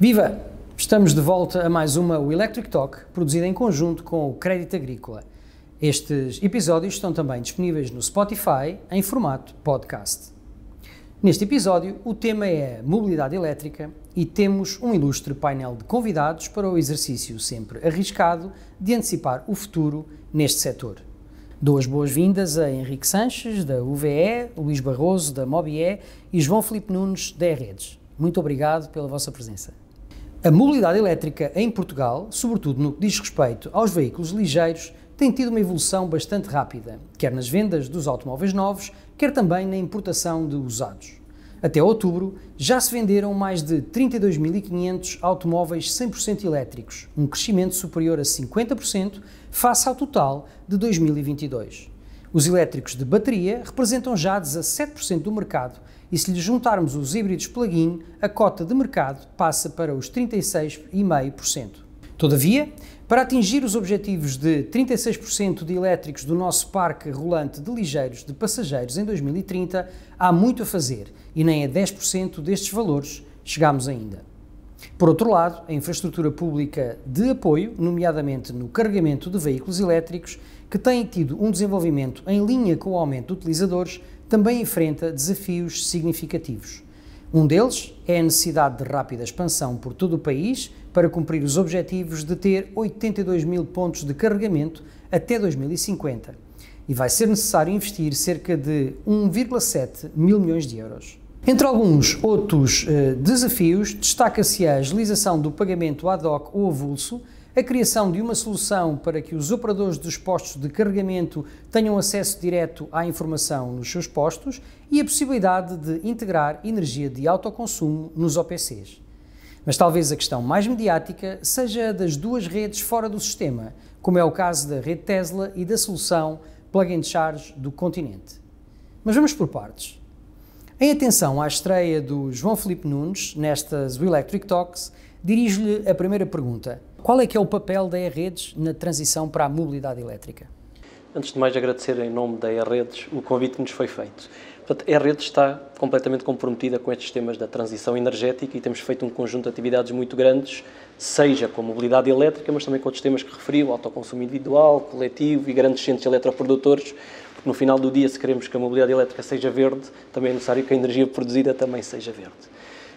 Viva! Estamos de volta a mais uma o Electric Talk, produzida em conjunto com o Crédito Agrícola. Estes episódios estão também disponíveis no Spotify em formato podcast. Neste episódio, o tema é mobilidade elétrica e temos um ilustre painel de convidados para o exercício sempre arriscado de antecipar o futuro neste setor. Dou as boas-vindas a Henrique Sanches, da UVE, Luís Barroso, da Mobie e João Filipe Nunes, da E-Redes. Muito obrigado pela vossa presença. A mobilidade elétrica em Portugal, sobretudo no que diz respeito aos veículos ligeiros, tem tido uma evolução bastante rápida, quer nas vendas dos automóveis novos, quer também na importação de usados. Até outubro, já se venderam mais de 32.500 automóveis 100% elétricos, um crescimento superior a 50% face ao total de 2022. Os elétricos de bateria representam já 17% do mercado e se lhe juntarmos os híbridos plug-in, a cota de mercado passa para os 36,5%. Todavia, para atingir os objetivos de 36% de elétricos do nosso parque rolante de ligeiros de passageiros em 2030, há muito a fazer e nem a 10% destes valores chegamos ainda. Por outro lado, a infraestrutura pública de apoio, nomeadamente no carregamento de veículos elétricos, que tem tido um desenvolvimento em linha com o aumento de utilizadores, também enfrenta desafios significativos. Um deles é a necessidade de rápida expansão por todo o país para cumprir os objetivos de ter 82 mil pontos de carregamento até 2050 e vai ser necessário investir cerca de 1,7 mil milhões de euros. Entre alguns outros desafios, destaca-se a agilização do pagamento ad hoc ou avulso, a criação de uma solução para que os operadores dos postos de carregamento tenham acesso direto à informação nos seus postos e a possibilidade de integrar energia de autoconsumo nos OPCs. Mas talvez a questão mais mediática seja a das duas redes fora do sistema, como é o caso da rede Tesla e da solução Plug and Charge do continente. Mas vamos por partes. Em atenção à estreia do João Filipe Nunes nestas Electric Talks, dirijo-lhe a primeira pergunta. Qual é que é o papel da E-Redes na transição para a mobilidade elétrica? Antes de mais, agradecer em nome da E-Redes o convite que nos foi feito. Portanto, a E-Redes está completamente comprometida com estes temas da transição energética e temos feito um conjunto de atividades muito grandes, seja com a mobilidade elétrica, mas também com outros temas que referiu, autoconsumo individual, coletivo e grandes centros eletroprodutores, porque no final do dia, se queremos que a mobilidade elétrica seja verde, também é necessário que a energia produzida também seja verde.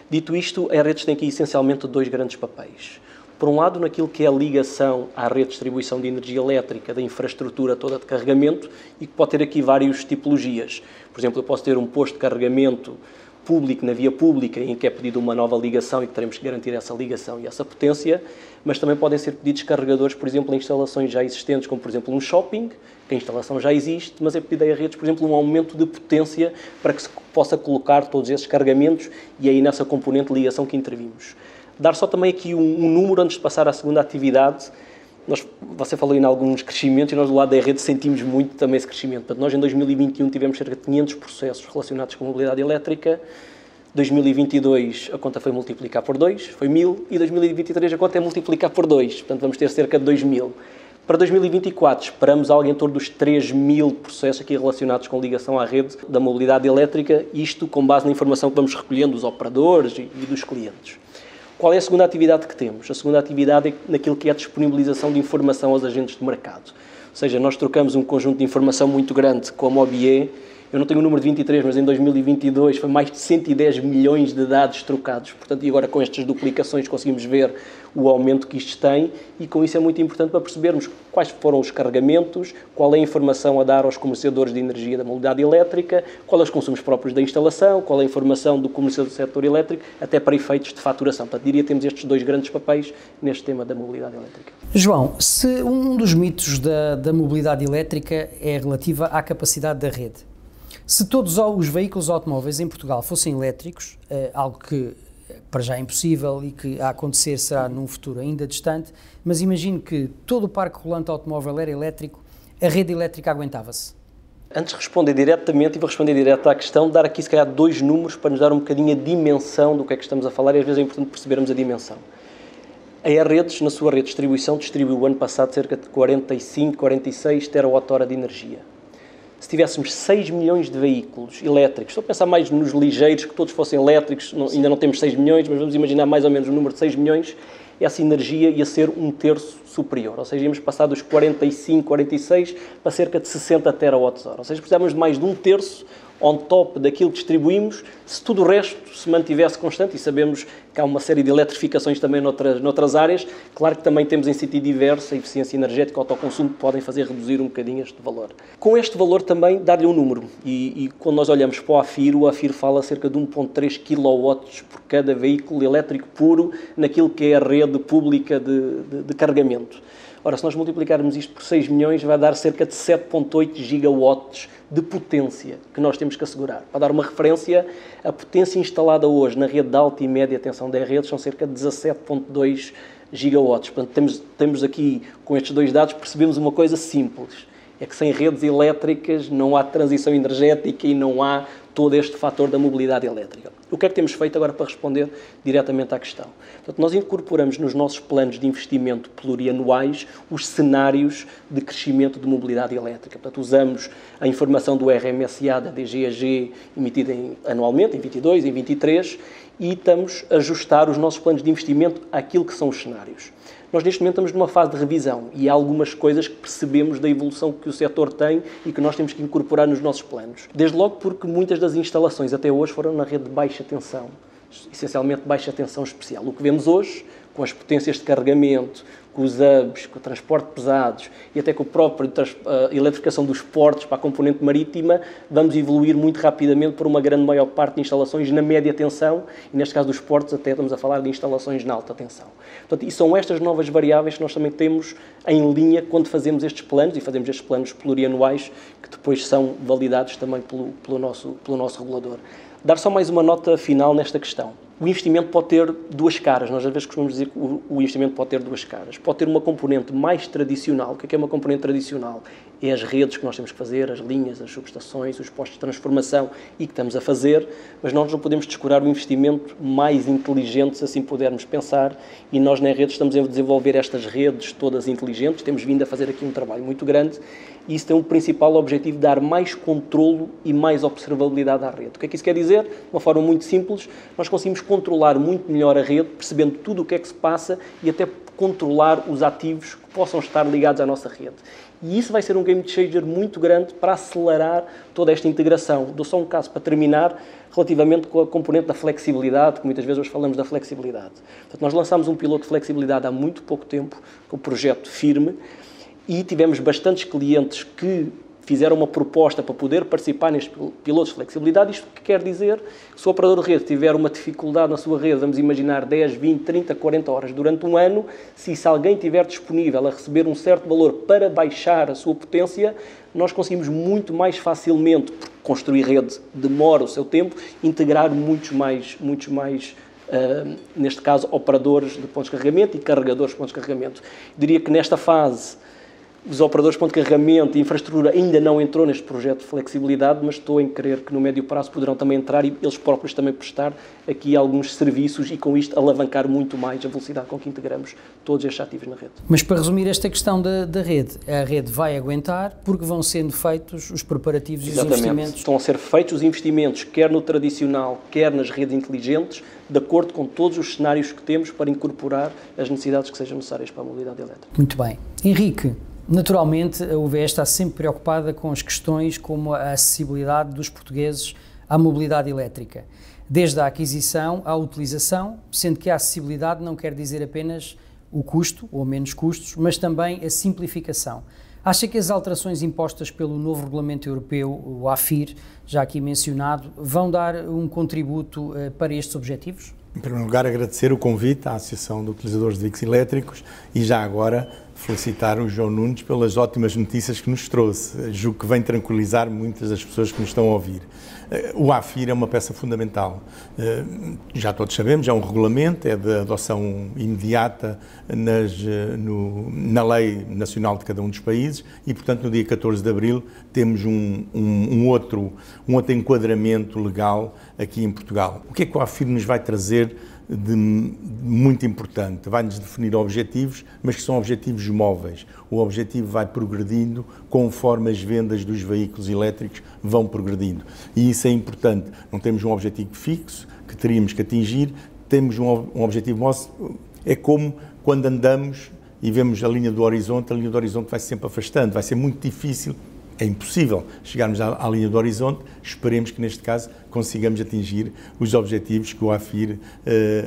Dito isto, a E-Redes tem aqui essencialmente dois grandes papéis. Por um lado, naquilo que é a ligação à rede de distribuição de energia elétrica, da infraestrutura toda de carregamento, e que pode ter aqui várias tipologias. Por exemplo, eu posso ter um posto de carregamento público na via pública, em que é pedido uma nova ligação e que teremos que garantir essa ligação e essa potência, mas também podem ser pedidos carregadores, por exemplo, em instalações já existentes, como por exemplo um shopping, que a instalação já existe, mas é pedido a redes, por exemplo, um aumento de potência para que se possa colocar todos esses carregamentos e aí nessa componente de ligação que intervimos. Dar só também aqui um número antes de passar à segunda atividade. Você falou em alguns crescimentos e nós do lado da rede sentimos muito também esse crescimento. Portanto, nós em 2021 tivemos cerca de 500 processos relacionados com a mobilidade elétrica. 2022 a conta foi multiplicar por 2, foi 1000, e 2023 a conta é multiplicar por 2, portanto vamos ter cerca de 2000. Para 2024 esperamos algo em torno dos 3000 processos aqui relacionados com ligação à rede da mobilidade elétrica, isto com base na informação que vamos recolhendo dos operadores e dos clientes. Qual é a segunda atividade que temos? A segunda atividade é naquilo que é a disponibilização de informação aos agentes de mercado. Ou seja, nós trocamos um conjunto de informação muito grande com a Mobie. Eu não tenho o número de 23, mas em 2022 foi mais de 110 milhões de dados trocados. Portanto, e agora com estas duplicações conseguimos ver o aumento que isto tem e com isso é muito importante para percebermos quais foram os carregamentos, qual é a informação a dar aos comerciadores de energia da mobilidade elétrica, quais os consumos próprios da instalação, qual é a informação do comerciador do setor elétrico, até para efeitos de faturação. Portanto, diria que temos estes dois grandes papéis neste tema da mobilidade elétrica. João, se um dos mitos da mobilidade elétrica é relativa à capacidade da rede, se todos os veículos automóveis em Portugal fossem elétricos, algo que para já é impossível e que a acontecer será num futuro ainda distante, mas imagino que todo o parque rolante automóvel era elétrico, a rede elétrica aguentava-se? Antes de responder diretamente, e vou responder direto à questão, dar aqui se calhar dois números para nos dar um bocadinho a dimensão do que é que estamos a falar e às vezes é importante percebermos a dimensão. A E-Redes, na sua rede de distribuição, distribuiu o ano passado cerca de 45, 46 terawatt-hora de energia. se tivéssemos 6 milhões de veículos elétricos, estou a pensar mais nos ligeiros, que todos fossem elétricos, ainda não temos 6 milhões, mas vamos imaginar mais ou menos o número de 6 milhões, essa energia ia ser um terço superior, ou seja, íamos passar dos 45, 46 para cerca de 60 terawatt-hora, ou seja, precisávamos de mais de um terço on top daquilo que distribuímos, se tudo o resto se mantivesse constante, e sabemos que há uma série de eletrificações também noutras áreas, claro que também temos em sentido diverso a eficiência energética, o autoconsumo, que podem fazer reduzir um bocadinho este valor. Com este valor também dar-lhe um número, e quando nós olhamos para o AFIR fala cerca de 1.3 kW por cada veículo elétrico puro naquilo que é a rede pública de carregamento. Ora, se nós multiplicarmos isto por 6 milhões, vai dar cerca de 7.8 gigawatts de potência que nós temos que assegurar. Para dar uma referência, a potência instalada hoje na rede de alta e média tensão das redes são cerca de 17.2 gigawatts. Portanto, temos aqui, com estes dois dados, percebemos uma coisa simples. É que sem redes elétricas não há transição energética e não há todo este fator da mobilidade elétrica. O que é que temos feito agora para responder diretamente à questão? Portanto, nós incorporamos nos nossos planos de investimento plurianuais os cenários de crescimento de mobilidade elétrica. Portanto, usamos a informação do RMSA, da DGAG, emitida anualmente, em 22, em 23, e estamos a ajustar os nossos planos de investimento àquilo que são os cenários. Nós, neste momento, estamos numa fase de revisão e há algumas coisas que percebemos da evolução que o setor tem e que nós temos que incorporar nos nossos planos. Desde logo porque muitas das instalações até hoje foram na rede de baixa tensão, essencialmente baixa tensão especial. O que vemos hoje, com as potências de carregamento, com os hubs, com o transporte pesados e até com a própria eletrificação dos portos para a componente marítima, vamos evoluir muito rapidamente para uma grande maior parte de instalações na média tensão e, neste caso dos portos, até estamos a falar de instalações na alta tensão. Portanto, e são estas novas variáveis que nós também temos em linha quando fazemos estes planos, e fazemos estes planos plurianuais, que depois são validados também pelo nosso regulador. Dar só mais uma nota final nesta questão. O investimento pode ter duas caras. Nós às vezes costumamos dizer que o investimento pode ter duas caras. Pode ter uma componente mais tradicional. O que é uma componente tradicional? É as redes que nós temos que fazer, as linhas, as subestações, os postos de transformação e que estamos a fazer, mas nós não podemos descurar o investimento mais inteligente, se assim pudermos pensar, e nós na rede estamos a desenvolver estas redes todas inteligentes, temos vindo a fazer aqui um trabalho muito grande, e isso tem um principal objetivo de dar mais controlo e mais observabilidade à rede. O que é que isso quer dizer? De uma forma muito simples, nós conseguimos controlar muito melhor a rede, percebendo tudo o que é que se passa e até controlar os ativos que possam estar ligados à nossa rede. E isso vai ser um game changer muito grande para acelerar toda esta integração. Dou só um caso para terminar, relativamente com a componente da flexibilidade, que muitas vezes hoje falamos da flexibilidade. Portanto, nós lançámos um piloto de flexibilidade há muito pouco tempo, com o projeto Firme, e tivemos bastantes clientes que fizeram uma proposta para poder participar nestes pilotos de flexibilidade. Isto que quer dizer que se o operador de rede tiver uma dificuldade na sua rede, vamos imaginar 10, 20, 30, 40 horas durante um ano, se alguém estiver disponível a receber um certo valor para baixar a sua potência, nós conseguimos muito mais facilmente, porque construir rede demora o seu tempo, integrar muitos mais neste caso, operadores de pontos de carregamento e carregadores de pontos de carregamento. Diria que nesta fase os operadores de ponto de carregamento e infraestrutura ainda não entrou neste projeto de flexibilidade, mas estou em crer que no médio prazo poderão também entrar e eles próprios também prestar aqui alguns serviços e com isto alavancar muito mais a velocidade com que integramos todos estes ativos na rede. Mas para resumir esta questão da rede, a rede vai aguentar porque vão sendo feitos os preparativos e os investimentos? Estão a ser feitos os investimentos, quer no tradicional, quer nas redes inteligentes, de acordo com todos os cenários que temos para incorporar as necessidades que sejam necessárias para a mobilidade elétrica. Muito bem. Henrique, naturalmente, a UVE está sempre preocupada com as questões como a acessibilidade dos portugueses à mobilidade elétrica, desde a aquisição à utilização, sendo que a acessibilidade não quer dizer apenas o custo ou menos custos, mas também a simplificação. Acha que as alterações impostas pelo novo regulamento europeu, o AFIR, já aqui mencionado, vão dar um contributo para estes objetivos? Em primeiro lugar, agradecer o convite à Associação de Utilizadores de Veículos Elétricos e já agora felicitar o João Nunes pelas ótimas notícias que nos trouxe. Julgo que vem tranquilizar muitas das pessoas que nos estão a ouvir. O AFIR é uma peça fundamental. Já todos sabemos, é um regulamento, é de adoção imediata na lei nacional de cada um dos países e, portanto, no dia 14 de abril temos um outro enquadramento legal aqui em Portugal. O que é que o AFIR nos vai trazer muito importante. Vai-nos definir objetivos, mas que são objetivos móveis. O objetivo vai progredindo conforme as vendas dos veículos elétricos vão progredindo. E isso é importante. Não temos um objetivo fixo que teríamos que atingir, temos um objetivo nosso. É como quando andamos e vemos a linha do horizonte vai se sempre afastando, vai ser muito difícil. É impossível chegarmos à linha do horizonte. Esperemos que, neste caso, consigamos atingir os objetivos que o AFIR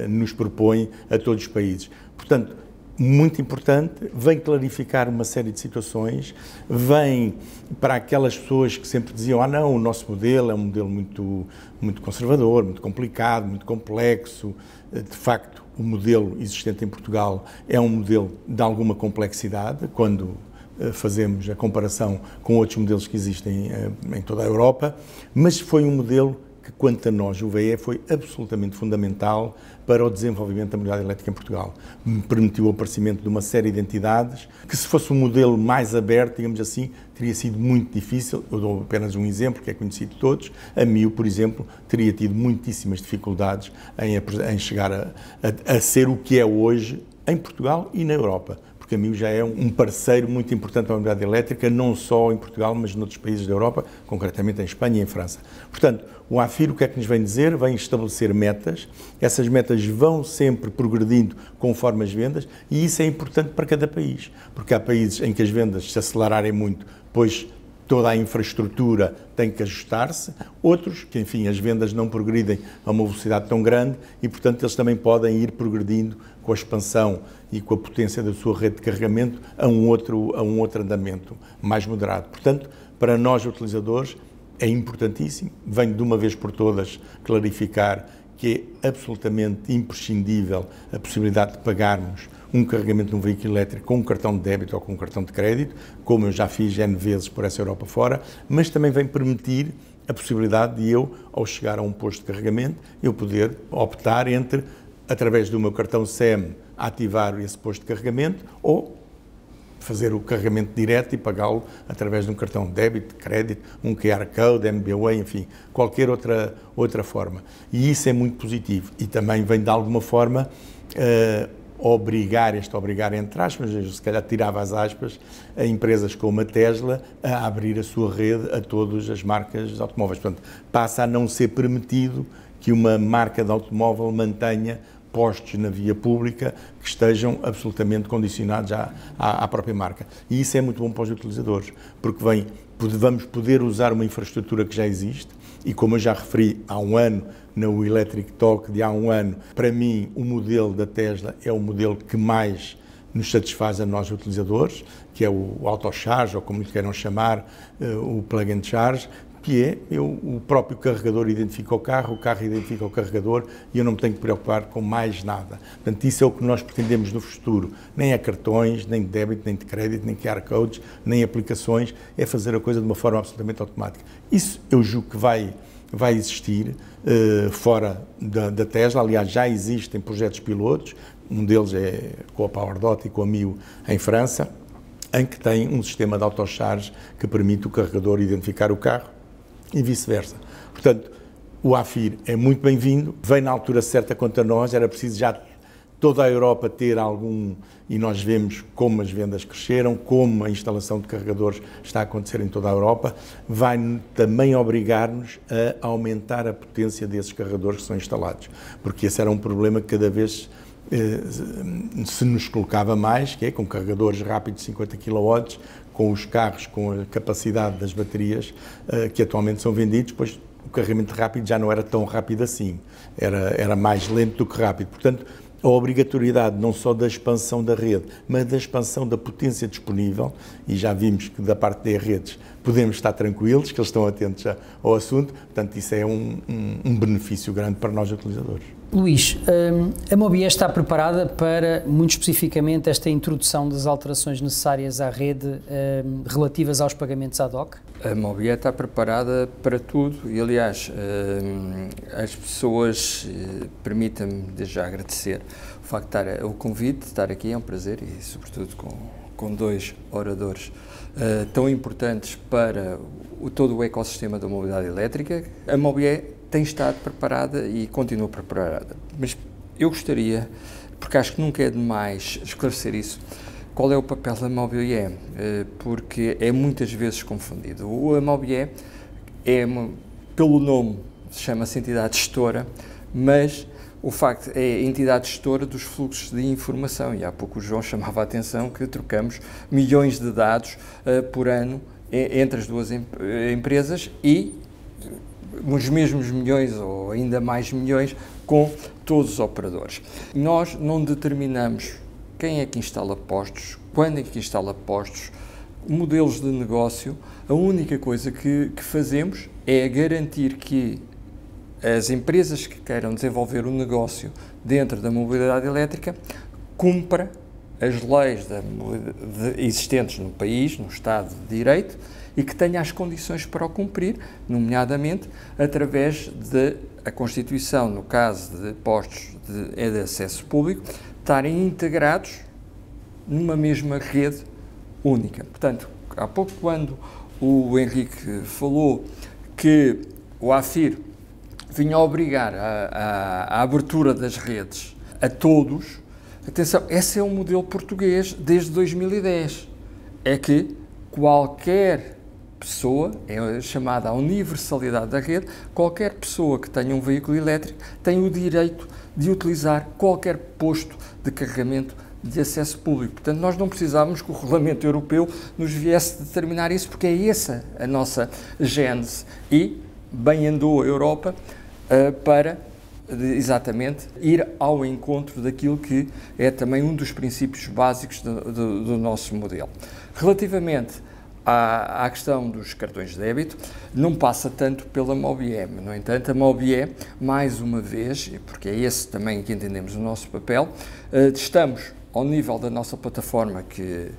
nos propõe a todos os países. Portanto, muito importante, vem clarificar uma série de situações, vem para aquelas pessoas que sempre diziam não, o nosso modelo é um modelo muito conservador, muito complicado, muito complexo. De facto, o modelo existente em Portugal é um modelo de alguma complexidade, quando fazemos a comparação com outros modelos que existem em toda a Europa, mas foi um modelo que, quanto a nós, o VE, foi absolutamente fundamental para o desenvolvimento da mobilidade elétrica em Portugal. Permitiu o aparecimento de uma série de entidades que, se fosse um modelo mais aberto, digamos assim, teria sido muito difícil. Eu dou apenas um exemplo, que é conhecido de todos. A MIO, por exemplo, teria tido muitíssimas dificuldades em chegar a ser o que é hoje em Portugal e na Europa. A MIO já é um parceiro muito importante para a mobilidade elétrica, não só em Portugal, mas noutros países da Europa, concretamente em Espanha e em França. Portanto, o AFIR, o que é que nos vem dizer? Vem estabelecer metas, essas metas vão sempre progredindo conforme as vendas, e isso é importante para cada país, porque há países em que as vendas se acelerarem muito, pois toda a infraestrutura tem que ajustar-se, outros que, enfim, as vendas não progridem a uma velocidade tão grande e, portanto, eles também podem ir progredindo com a expansão e com a potência da sua rede de carregamento a um outro andamento mais moderado. Portanto, para nós, utilizadores, é importantíssimo, venho de uma vez por todas clarificar que é absolutamente imprescindível a possibilidade de pagarmos um carregamento de um veículo elétrico com um cartão de débito ou com um cartão de crédito, como eu já fiz N vezes por essa Europa fora, mas também vem permitir a possibilidade de eu, ao chegar a um posto de carregamento, eu poder optar entre, através do meu cartão SEM, ativar esse posto de carregamento ou fazer o carregamento direto e pagá-lo através de um cartão de débito, de crédito, um QR Code, MBWay, enfim, qualquer outra forma. E isso é muito positivo e também vem de alguma forma obrigar entre aspas, se calhar tirava as aspas, a empresas como a Tesla a abrir a sua rede a todas as marcas de automóveis. Portanto, passa a não ser permitido que uma marca de automóvel mantenha postos na via pública que estejam absolutamente condicionados à própria marca. E isso é muito bom para os utilizadores, porque vamos poder usar uma infraestrutura que já existe, e como eu já referi há um ano, no Electric Talk de há um ano, para mim o modelo da Tesla é o modelo que mais nos satisfaz a nós utilizadores, que é o AutoCharge, ou como lhe queiram chamar, o Plug and Charge, que é o próprio carregador identifica o carro identifica o carregador e eu não me tenho que preocupar com mais nada. Portanto, isso é o que nós pretendemos no futuro. Nem é cartões, nem de débito, nem de crédito, nem QR codes, nem aplicações, é fazer a coisa de uma forma absolutamente automática. Isso eu julgo que vai existir fora da Tesla. Aliás, já existem projetos pilotos, um deles é com a PowerDot e com a MIO em França, em que tem um sistema de autocharge que permite o carregador identificar o carro e vice-versa. Portanto, o AFIR é muito bem-vindo, vem na altura certa quanto a nós, era preciso já toda a Europa ter algum, e nós vemos como as vendas cresceram, como a instalação de carregadores está a acontecer em toda a Europa, vai também obrigar-nos a aumentar a potência desses carregadores que são instalados, porque esse era um problema que cada vez se nos colocava mais, que é com carregadores rápidos de 50 kW, com os carros com a capacidade das baterias que atualmente são vendidos, pois o carregamento rápido já não era tão rápido assim, era mais lento do que rápido. Portanto, a obrigatoriedade não só da expansão da rede, mas da expansão da potência disponível, e já vimos que da parte das redes podemos estar tranquilos, que eles estão atentos ao assunto, portanto isso é um benefício grande para nós utilizadores. Luís, a Mobie está preparada para, muito especificamente, esta introdução das alterações necessárias à rede relativas aos pagamentos ad hoc? A Mobie está preparada para tudo e, aliás, as pessoas, permitam-me desde já agradecer o facto de o convite de estar aqui, é um prazer e, sobretudo, com dois oradores tão importantes para todo o ecossistema da mobilidade elétrica. A Mobie tem estado preparada e continua preparada, mas Eu gostaria, porque acho que nunca é demais esclarecer isso, qual é o papel da Mobilier, porque é muitas vezes confundido. A Mobilier pelo nome, chama-se entidade gestora, mas o facto é a entidade gestora dos fluxos de informação, e há pouco o João chamava a atenção que trocamos milhões de dados por ano entre as duas empresas e os mesmos milhões ou ainda mais milhões com todos os operadores. Nós não determinamos quem é que instala postos, quando é que instala postos, modelos de negócio. A única coisa que fazemos é garantir que as empresas que queiram desenvolver um negócio dentro da mobilidade elétrica cumpra as leis existentes no país, no Estado de Direito, e que tenha as condições para o cumprir, nomeadamente através da constituição, no caso de postos de acesso público, estarem integrados numa mesma rede única. Portanto, há pouco, quando o Henrique falou que o AFIR vinha a obrigar a abertura das redes a todos, atenção, esse é um modelo português desde 2010. É que qualquer pessoa, é chamada a universalidade da rede, qualquer pessoa que tenha um veículo elétrico tem o direito de utilizar qualquer posto de carregamento de acesso público. Portanto, nós não precisávamos que o Regulamento Europeu nos viesse determinar isso, porque é essa a nossa gênese. E bem andou a Europa para exatamente ir ao encontro daquilo que é também um dos princípios básicos do nosso modelo. Relativamente à questão dos cartões de débito, não passa tanto pela Mobilier. No entanto, a Mobilier, mais uma vez, porque é esse também que entendemos o nosso papel, estamos ao nível da nossa plataforma, que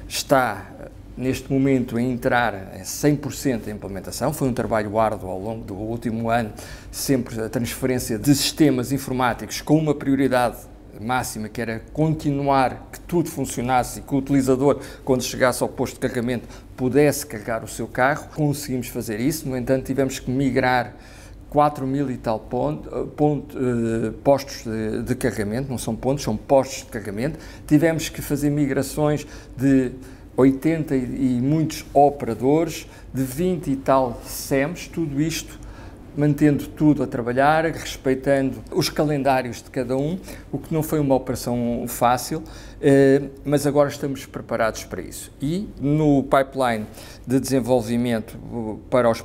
está neste momento a entrar em 100% da implementação. Foi um trabalho árduo ao longo do último ano, sempre a transferência de sistemas informáticos com uma prioridade máxima, que era continuar que tudo funcionasse e que o utilizador, quando chegasse ao posto de carregamento, pudesse carregar o seu carro. Conseguimos fazer isso, no entanto tivemos que migrar 4.000 e tal postos de carregamento, não são pontos, são postos de carregamento. Tivemos que fazer migrações de 80 e muitos operadores, de 20 e tal SEMs, tudo isto mantendo tudo a trabalhar, respeitando os calendários de cada um, o que não foi uma operação fácil, mas agora estamos preparados para isso. E no pipeline de desenvolvimento para os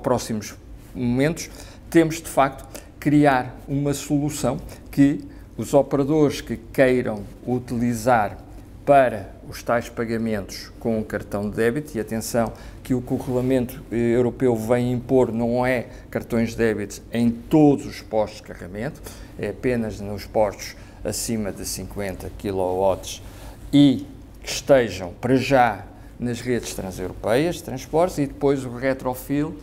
próximos momentos, temos de facto criar uma solução que os operadores que queiram utilizar para os tais pagamentos com o cartão de débito, e atenção que o que o Regulamento Europeu vem impor não é cartões de débito em todos os postos de carregamento, é apenas nos postos acima de 50 kW e que estejam para já nas redes transeuropeias de transportes, e depois o retrofil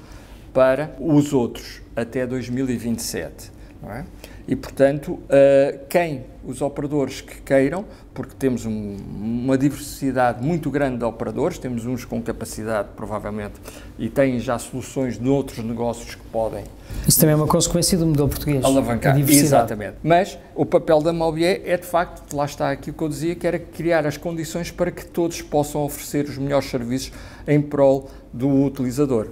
para os outros até 2027, não é? E, portanto, os operadores que queiram, porque temos uma diversidade muito grande de operadores, temos uns com capacidade, provavelmente, e têm já soluções de outros negócios que podem... Isso também é uma consequência do modelo português. Alavancar, exatamente. Mas o papel da Mobilier é, de facto, lá está aquilo que eu dizia, que era criar as condições para que todos possam oferecer os melhores serviços em prol do utilizador.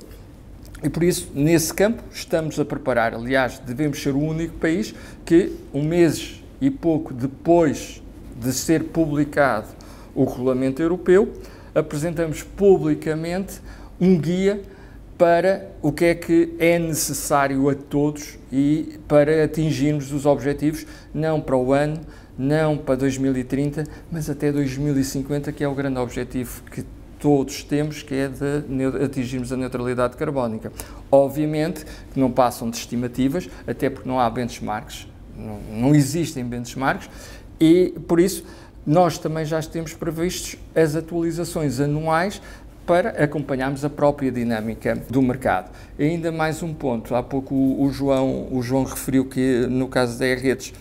E por isso, nesse campo, estamos a preparar. Aliás, devemos ser o único país que, um mês e pouco depois de ser publicado o Regulamento Europeu, apresentamos publicamente um guia para o que é necessário a todos e para atingirmos os objetivos, não para o ano, não para 2030, mas até 2050, que é o grande objetivo que todos temos, que é de atingirmos a neutralidade carbónica. Obviamente que não passam de estimativas, até porque não há benchmarks, não existem benchmarks, e por isso nós também já temos previstos as atualizações anuais para acompanharmos a própria dinâmica do mercado. E ainda mais um ponto, há pouco o João referiu que no caso da redes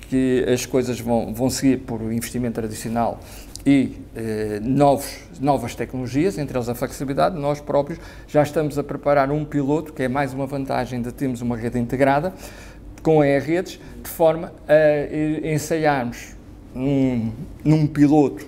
que as coisas vão seguir por investimento tradicional e novas tecnologias, entre elas a flexibilidade. Nós próprios já estamos a preparar um piloto, que é mais uma vantagem de termos uma rede integrada, com a E-Redes, de forma a ensaiarmos num piloto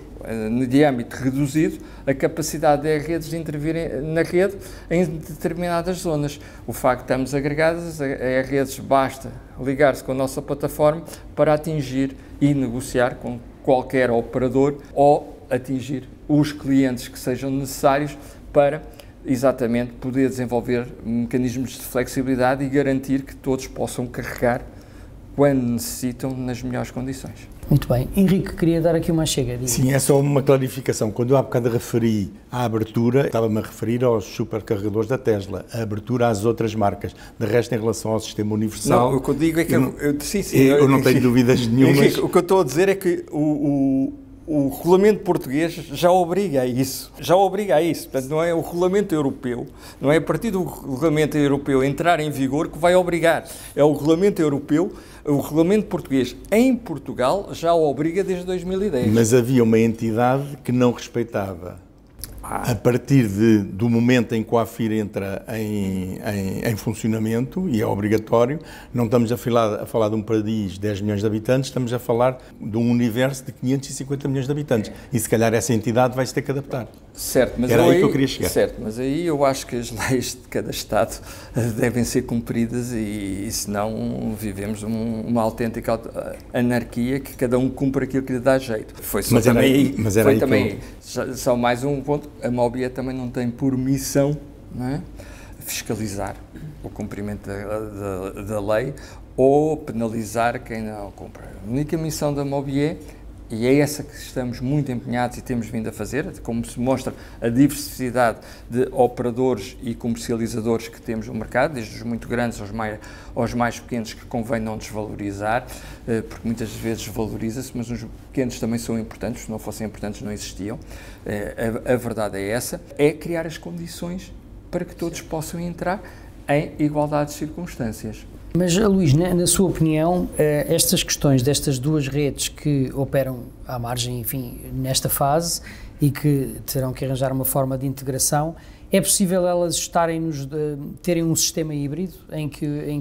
de âmbito reduzido a capacidade da E-Redes de intervir na rede em determinadas zonas. O facto de estarmos agregadas, a E-Redes basta ligar-se com a nossa plataforma para atingir e negociar com qualquer operador ou atingir os clientes que sejam necessários para exatamente poder desenvolver mecanismos de flexibilidade e garantir que todos possam carregar quando necessitam nas melhores condições. Muito bem. Henrique, queria dar aqui uma chega. Sim, é só uma clarificação. Quando eu há bocado referi à abertura, estava-me a referir aos supercarregadores da Tesla, a abertura às outras marcas. De resto, em relação ao sistema universal... Não, o que eu digo é que... eu não tenho dúvidas nenhumas. Henrique, o que eu estou a dizer é que o regulamento português já obriga a isso. Portanto, não é o regulamento europeu, não é a partir do regulamento europeu entrar em vigor que vai obrigar. É o regulamento europeu, o regulamento português em Portugal já o obriga desde 2010. Mas havia uma entidade que não respeitava. A partir do momento em que o AFIR entra em funcionamento, e é obrigatório, não estamos a falar de um país de 10 milhões de habitantes, estamos a falar de um universo de 550 milhões de habitantes. E se calhar essa entidade vai-se ter que adaptar. Certo, mas era aí que eu queria chegar. Certo, mas aí eu acho que as leis de cada Estado devem ser cumpridas e senão vivemos uma autêntica anarquia que cada um cumpre aquilo que lhe dá jeito. Foi só também só mais um ponto, a Mobie também não tem por missão, não é, fiscalizar o cumprimento da lei ou penalizar quem não cumpre. A única missão da Mobie, e é essa que estamos muito empenhados e temos vindo a fazer, como se mostra a diversidade de operadores e comercializadores que temos no mercado, desde os muito grandes aos mais pequenos, que convém não desvalorizar, porque muitas vezes valoriza-se, mas os pequenos também são importantes, se não fossem importantes não existiam. A verdade é essa, é criar as condições para que todos possam entrar em igualdade de circunstâncias. Mas, Luís, na sua opinião, estas questões destas duas redes que operam à margem, enfim, nesta fase e que terão que arranjar uma forma de integração, é possível elas terem um sistema híbrido em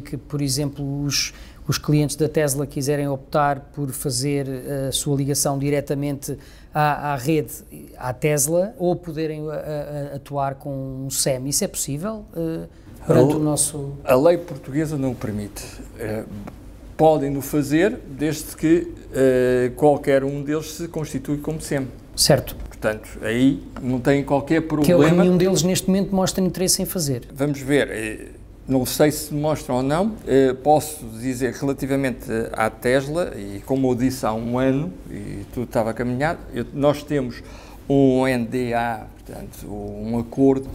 que, por exemplo, os clientes da Tesla quiserem optar por fazer a sua ligação diretamente à rede, à Tesla, ou poderem atuar com um SEM? Isso é possível? A lei portuguesa não o permite. Podem-no fazer desde que qualquer um deles se constitui como SEM. Certo. Portanto, aí não tem qualquer problema. Que nenhum deles neste momento mostra interesse em fazer. Vamos ver. Não sei se mostram ou não. Posso dizer relativamente à Tesla, e como eu disse há um ano, e tudo estava caminhado, nós temos um NDA, portanto, um acordo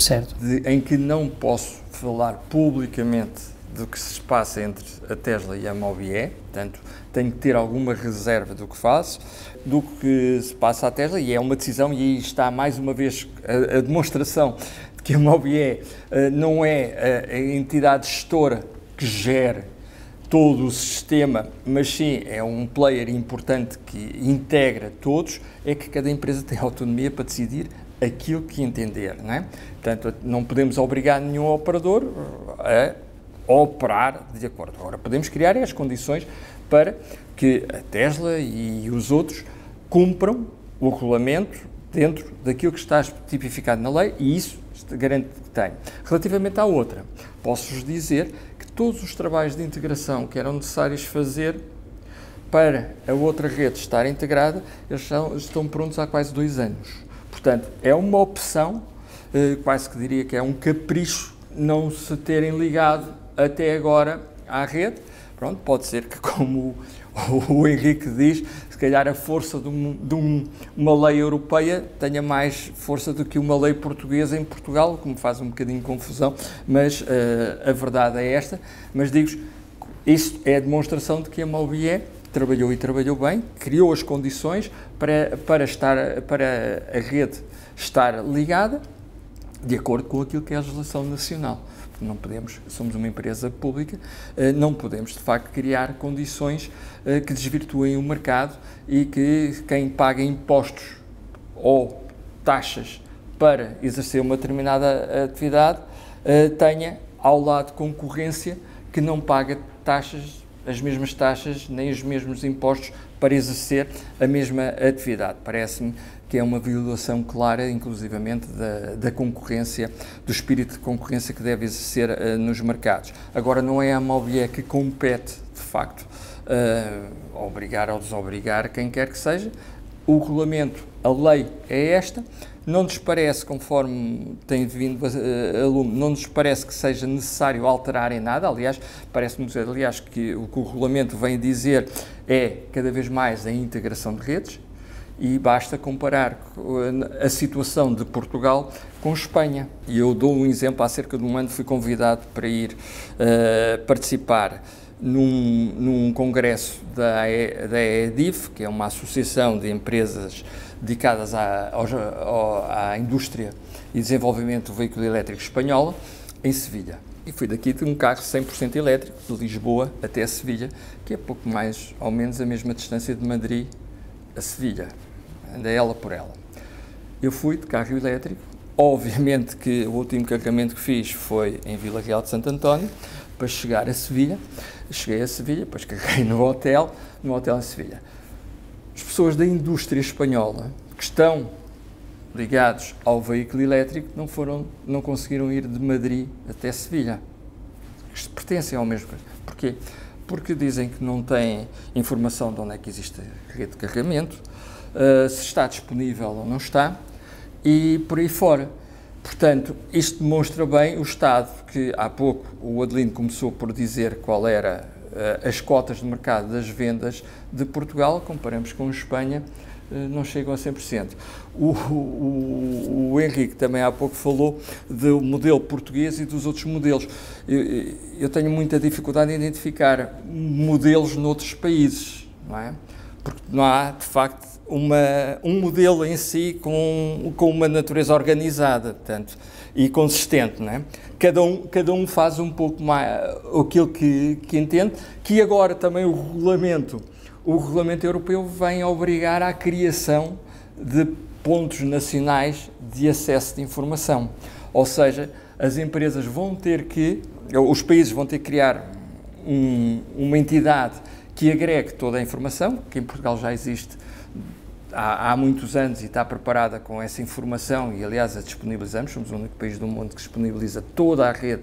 em que não posso falar publicamente do que se passa entre a Tesla e a Mobie, portanto, tenho que ter alguma reserva do que faço, do que se passa à Tesla, e é uma decisão, e aí está mais uma vez a demonstração de que a Mobie não é a entidade gestora que gere todo o sistema, mas sim é um player importante que integra todos, é que cada empresa tem autonomia para decidir aquilo que entender, não é? Portanto, não podemos obrigar nenhum operador a operar de acordo. Agora, podemos criar as condições para que a Tesla e os outros cumpram o regulamento dentro daquilo que está tipificado na lei, e isso garante que tem. Relativamente à outra, posso-vos dizer que todos os trabalhos de integração que eram necessários fazer para a outra rede estar integrada, eles estão prontos há quase 2 anos. Portanto, é uma opção, quase que diria que é um capricho, não se terem ligado até agora à rede. Pronto, pode ser que, como o Henrique diz, se calhar a força de uma lei europeia tenha mais força do que uma lei portuguesa em Portugal, que me faz um bocadinho de confusão, mas a verdade é esta. Mas digo-vos, isto é a demonstração de que a Mobie trabalhou e trabalhou bem, criou as condições para a rede estar ligada de acordo com aquilo que é a legislação nacional. Não podemos, somos uma empresa pública, não podemos de facto criar condições que desvirtuem o mercado e que quem paga impostos ou taxas para exercer uma determinada atividade tenha ao lado concorrência que não paga taxas as mesmas taxas, nem os mesmos impostos para exercer a mesma atividade. Parece-me que é uma violação clara, inclusivamente, da concorrência, do espírito de concorrência que deve exercer nos mercados. Agora, não é a Mobié que compete, de facto, obrigar ou desobrigar quem quer que seja. O regulamento, a lei é esta. Não nos parece, conforme tem vindo a lume, não nos parece que seja necessário alterar em nada. Aliás, parece-nos, que o que o regulamento vem dizer é cada vez mais a integração de redes, e basta comparar a situação de Portugal com Espanha. E eu dou um exemplo: há cerca de um ano fui convidado para ir participar num congresso da EDIF, que é uma associação de empresas dedicadas à indústria e desenvolvimento do veículo elétrico espanhola, em Sevilha. E fui daqui de um carro 100% elétrico, de Lisboa até Sevilha, que é pouco mais ou menos a mesma distância de Madrid a Sevilha. Anda ela por ela. Eu fui de carro elétrico. Obviamente que o último carregamento que fiz foi em Vila Real de Santo António, para chegar a Sevilha. Cheguei a Sevilha, depois carreguei no hotel em Sevilha. As pessoas da indústria espanhola que estão ligados ao veículo elétrico não conseguiram ir de Madrid até Sevilha. Isto pertence ao mesmo. Porquê? Porque dizem que não têm informação de onde é que existe a rede de carregamento, se está disponível ou não está, e por aí fora. Portanto, isto demonstra bem o estado que, há pouco, o Adelino começou por dizer qual era as cotas de mercado das vendas de Portugal. Comparamos com a Espanha, não chegam a 100%. O Henrique também há pouco falou do modelo português e dos outros modelos. Eu tenho muita dificuldade em identificar modelos noutros países, não é? Porque não há, de facto, um modelo em si com uma natureza organizada, portanto, e consistente, não é? Cada um faz um pouco mais aquilo que entende, que agora também o regulamento europeu vem obrigar à criação de pontos nacionais de acesso de informação. Ou seja, as empresas os países vão ter que criar uma entidade que agregue toda a informação, que em Portugal já existe há muitos anos e está preparada com essa informação, e aliás a disponibilizamos. Somos o único país do mundo que disponibiliza toda a rede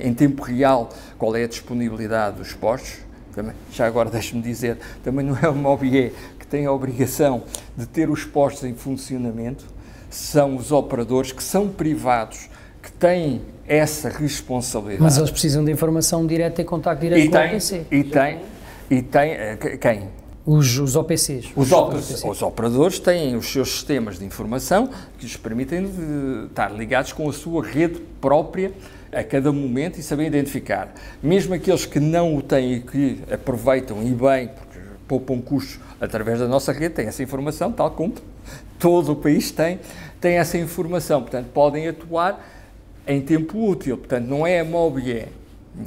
em tempo real. Qual é a disponibilidade dos postos? Também, já agora deixe-me dizer, também não é o Mobié que tem a obrigação de ter os postos em funcionamento, são os operadores, que são privados, que têm essa responsabilidade. Mas eles precisam de informação direta e contacto direto com o OPC. E tem quem? Os OPCs. Os operadores têm os seus sistemas de informação que lhes permitem estar ligados com a sua rede própria a cada momento e saber identificar. Mesmo aqueles que não o têm e que aproveitam e bem, porque poupam custos através da nossa rede, têm essa informação, tal como todo o país tem essa informação. Portanto, podem atuar em tempo útil. Portanto, não é a Mobié.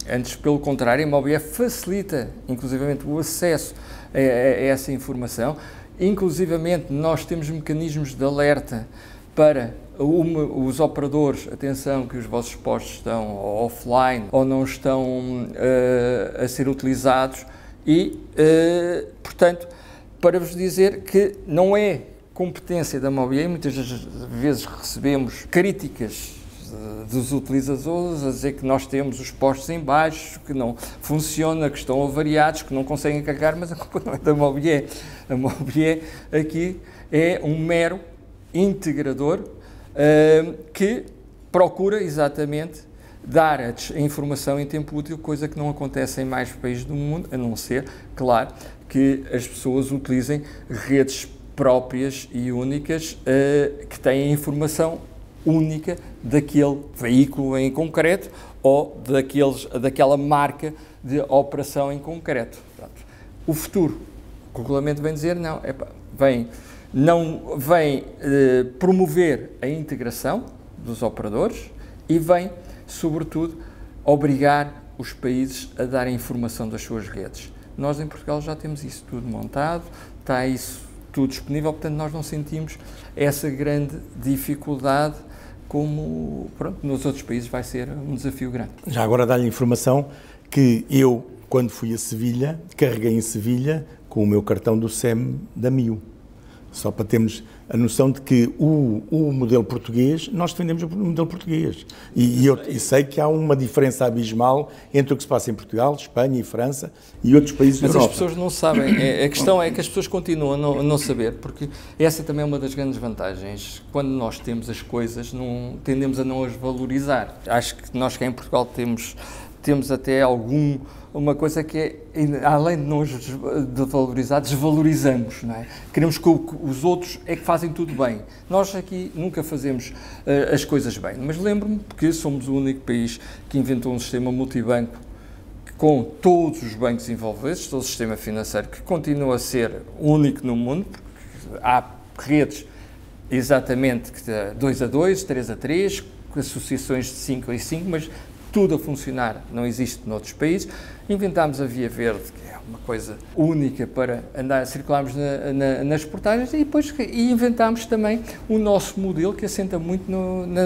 Antes, pelo contrário, a Mobié facilita, inclusivamente, o acesso a essa informação. Inclusivamente, nós temos mecanismos de alerta para os operadores: atenção que os vossos postos estão offline ou não estão a ser utilizados, e, portanto, para vos dizer que não é competência da Mobié. Muitas vezes recebemos críticas dos utilizadores a dizer que nós temos os postos em baixo, que não funciona, que estão avariados, que não conseguem carregar, mas a culpa não é da Mobié. A Mobié aqui é um mero integrador que procura exatamente dar a informação em tempo útil, coisa que não acontece em mais países do mundo, a não ser, claro, que as pessoas utilizem redes próprias e únicas que têm informação única daquele veículo em concreto ou daquela marca de operação em concreto. Portanto, o futuro, o regulamento vem dizer, vem promover a integração dos operadores e vem, sobretudo, obrigar os países a darem informação das suas redes. Nós em Portugal já temos isso tudo montado, está isso tudo disponível, portanto nós não sentimos essa grande dificuldade como, nos outros países vai ser um desafio grande. Já agora dá-lhe informação que eu quando fui a Sevilha, carreguei em Sevilha com o meu cartão do SEM da MIU. Só para termos a noção de que o modelo português, nós defendemos o modelo português. E sei que há uma diferença abismal entre o que se passa em Portugal, Espanha e França e outros países da Europa. Mas as pessoas não sabem. A questão é que as pessoas continuam a não saber, porque essa também é uma das grandes vantagens. Quando nós temos as coisas, tendemos a não as valorizar. Acho que nós cá em Portugal temos até uma coisa que é, além de não valorizar, desvalorizamos, não é? Queremos que os outros é que fazem tudo bem. Nós aqui nunca fazemos as coisas bem, mas lembro-me que somos o único país que inventou um sistema multibanco com todos os bancos envolvidos, todo o sistema financeiro, que continua a ser único no mundo, porque há redes exatamente 2 a 2, 3 a 3, associações de 5 a 5, mas tudo a funcionar, não existe noutros países. Inventámos a Via Verde, que é uma coisa única para circularmos nas portagens, e depois inventámos também o nosso modelo, que assenta muito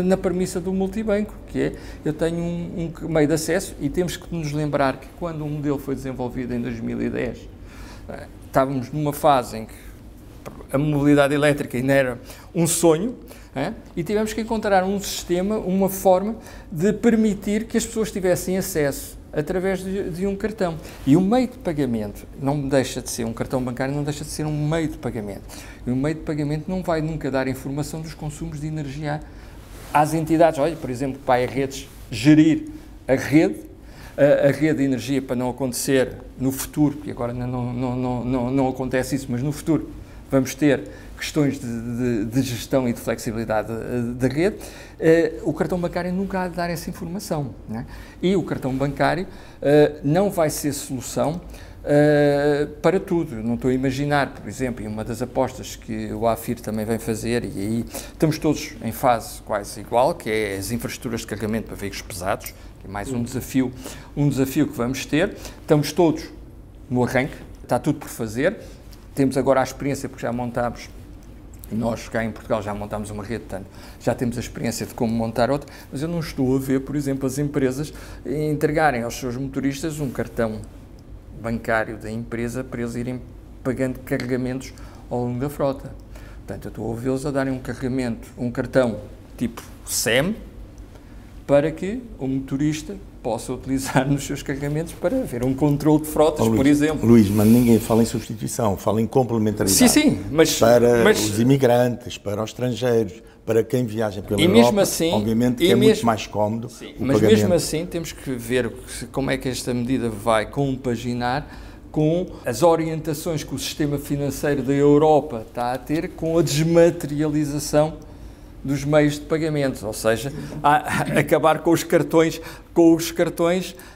na premissa do multibanco, que é, eu tenho um meio de acesso, e temos que nos lembrar que quando o modelo foi desenvolvido em 2010, estávamos numa fase em que a mobilidade elétrica ainda era um sonho, e tivemos que encontrar um sistema, uma forma de permitir que as pessoas tivessem acesso através de um cartão. E o meio de pagamento não deixa de ser, um cartão bancário não deixa de ser um meio de pagamento. E o meio de pagamento não vai nunca dar informação dos consumos de energia às entidades. Olha, por exemplo, para as redes, gerir a rede de energia, para não acontecer no futuro, porque agora não acontece isso, mas no futuro vamos ter questões de gestão e de flexibilidade da rede, o cartão bancário nunca há de dar essa informação, não é? E o cartão bancário não vai ser solução para tudo. Não estou a imaginar, por exemplo, e uma das apostas que o AFIR também vem fazer, e aí estamos todos em fase quase igual, que é as infraestruturas de carregamento para veículos pesados, que é mais um desafio que vamos ter. Estamos todos no arranque, está tudo por fazer. Temos agora a experiência, porque já montámos, nós cá em Portugal já montámos uma rede, portanto, já temos a experiência de como montar outra, mas eu não estou a ver, por exemplo, as empresas entregarem aos seus motoristas um cartão bancário da empresa para eles irem pagando carregamentos ao longo da frota. Portanto, eu estou a vê-los a darem um cartão tipo SEM, para que o motorista possa utilizar nos seus carregamentos para haver um controle de frotas, Luís, por exemplo. Luís, mas ninguém fala em substituição, fala em complementaridade. Sim, mas os imigrantes, para os estrangeiros, para quem viaja pela Europa, mesmo assim, obviamente que é muito mais cómodo o mas pagamento. Mesmo assim temos que ver como é que esta medida vai compaginar com as orientações que o sistema financeiro da Europa está a ter com a desmaterialização dos meios de pagamento, ou seja, acabar com os cartões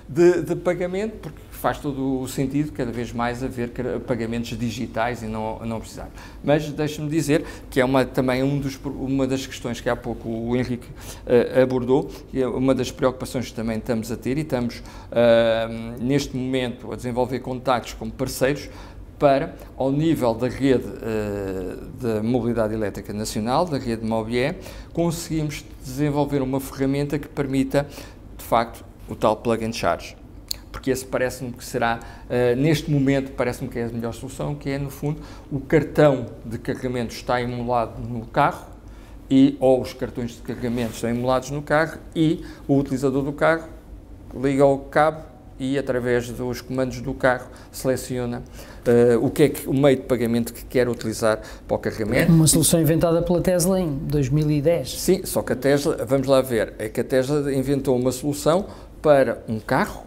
de pagamento, porque faz todo o sentido cada vez mais haver pagamentos digitais e não precisar. Mas deixe-me dizer que é também uma das questões que há pouco o Henrique abordou, e é uma das preocupações que também estamos a ter, e estamos neste momento a desenvolver contactos com parceiros para, ao nível da rede da mobilidade elétrica nacional, da rede MOBIE, conseguimos desenvolver uma ferramenta que permita, de facto, o tal plug and charge. Porque esse parece-me que será, neste momento, parece-me que é a melhor solução, que é, no fundo, o cartão de carregamento está emulado no carro, ou os cartões de carregamento estão emulados no carro, e o utilizador do carro liga ao cabo e, através dos comandos do carro, seleciona o meio de pagamento que quer utilizar para o carregamento. Uma solução inventada pela Tesla em 2010. Sim, só que a Tesla, vamos lá ver, é que a Tesla inventou uma solução para um carro